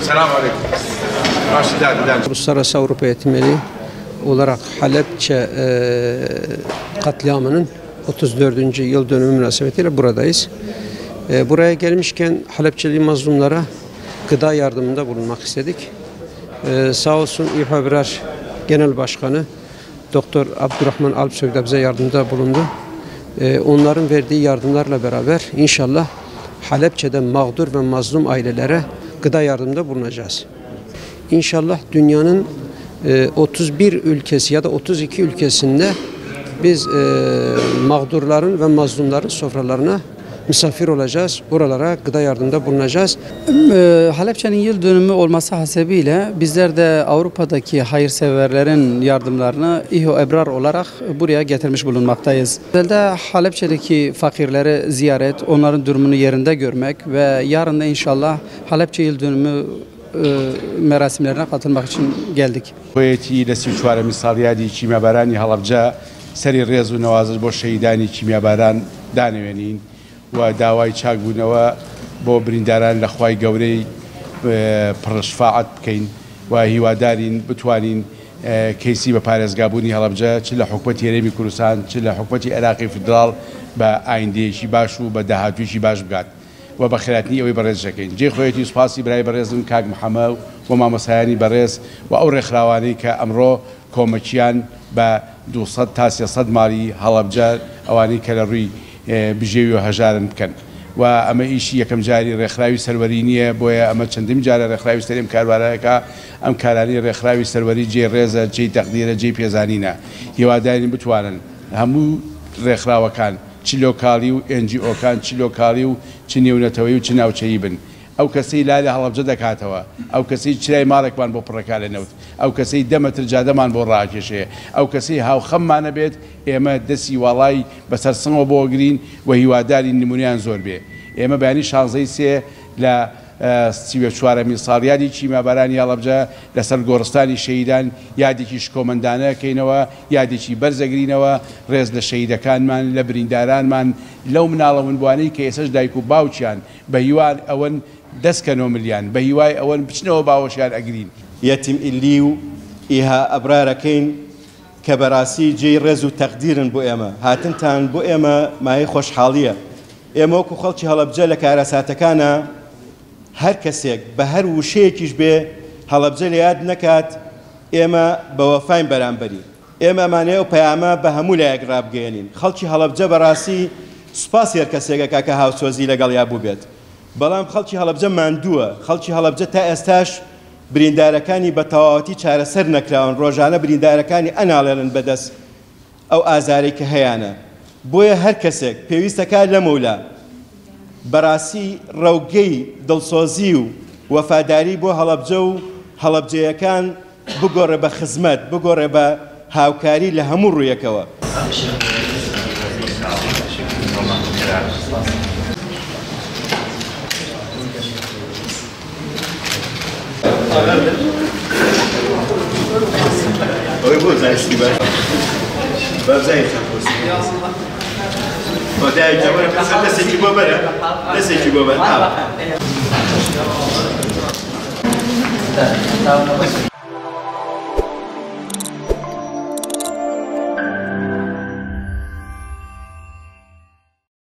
Selamünaleyküm. Uluslararası Avrupa Eğitimleri olarak Halepçe katliamının 34. yıl dönümü münasebetiyle buradayız. Buraya gelmişken Halepçeli mazlumlara gıda yardımında bulunmak istedik. Sağ olsun İHA Genel Başkanı Doktor Abdurrahman Alpsoy da bize yardımda bulundu. Onların verdiği yardımlarla beraber inşallah Halepçe'de mağdur ve mazlum ailelere gıda yardımında bulunacağız. İnşallah dünyanın 31 ülkesi ya da 32 ülkesinde biz mağdurların ve mazlumların sofralarına misafir olacağız. Oralara gıda yardımında bulunacağız. Halepçe'nin yıl dönümü olması hasebiyle bizler de Avrupa'daki hayırseverlerin yardımlarını İHA Ebrar olarak buraya getirmiş bulunmaktayız. Özellikle Halepçe'deki fakirleri ziyaret, onların durumunu yerinde görmek ve yarın da inşallah Halepçe yıl dönümü merasimlerine katılmak için geldik. Koyeti ile Sivçuaremi Saliyadi Çimyabarani Halabca seri rezu nevazı boş şehidani Çimyabaran danevenin ve davayı çakbuneva bo brindaran lexway gawrey pırşfaat bkeyn ve hivadarin butwanin keysi ve parezgabuni Halabca çilla hükümeti Yeremi Kurdistan çilla hükümeti Iraqi Federal ba ayndişi baş و ba dahatuşi baş bgat و بخیراتنی اوی برز شکن. جی خویتی سپاسی برای برزم کاغ محمد و ما مسایانی برز و اور خراوانی که امرو کومچیان با 200 تا 300 مالی حلبجه اوانی که روی بجیو هزارن بکن. و اما ایشی یکم جاری رخراوی سرورینیه باید اما چندم جاری رخراوی سریم کارواره که ام کارانی رخراوی سروری جی رزه جی تقدیر جی پیزانینا. یوادانی بتوانن همو رخراو کان. چی لوکالی و NGO کان چی لوکالی و چی نیونتوی و چی ناوچه‌ای بن. او کسی لاله حلبجه دکاتوا. او کسی چرای مالک من با پرکاله نوت. او کسی دمتر جاده من با راکشه. او کسی هاو خم من بید اما دسی والای بسر سنو باگرین و هیواداری نمونیان زور به. اما بیانی شانزی سه ل سیوچوارمی سالیادی چیمەبارانی هەڵەبجە لەسەر گۆڕستانی شەهیدان یادێکی شکۆمەندانە کەینەوە یادێکی بەرزەگرینەوە ڕێز لە شەهیدەکانمان لە بریندارانمان لەو مناڵە ونبوانەی کە ئێسەش دایک و باوچیان بە هیوان ئەوەن دەستکەنەوە ملیان بە هیوای ئەوەن بچنەوە باوەشیان ئەگرین. یەتیم ئیلی و ئیها ئەبرارەکەین کە بەڕاستی جێی ڕێز و تەقدیرن بۆ ئێمە هاتنتان بۆ ئێمە مایەی خۆشحاڵیە. ئێمە وەکو خەڵکی هەڵەبجە لە کارەساتەکانە هەر کەسێک بە هەر وشەیەکیش بێ هەڵەبجە لە یاد نەکات ئێمە بە وەفاین بەرامبەری ئێمە ئەمانەیە و پەیامە بە هەموو لایەک ڕابگەێنین خەڵکی هەڵەبجە بەڕاستی سوپاسی هەر کەسێکە کە هاوسۆزی لەگەڵ یا بوو بێت بەڵام خەڵکی هەڵەبجە ماندووە خەڵکی هەڵەبجە تا ئێستاش بریندارەکانی بە تەواوەتی چارەسەر نەکراون ڕۆژانە بریندارەکانی ئەناڵێنن بەدەست ئەو ئازارەی کە هەیەە بۆیە هەر کەسێک پێویستەکە لەمەولا بەڕاستی ڕەوگەی دڵسۆزی و وەفاداری بۆ هەڵەبجە و هەڵەبجەیەکان بگۆڕێ بە خزمەت بگۆڕێ بە هاوکاری لە هەموو ڕوویەکەوە. Odaya cevap versen de seçim haber ha. Ne seçim haber?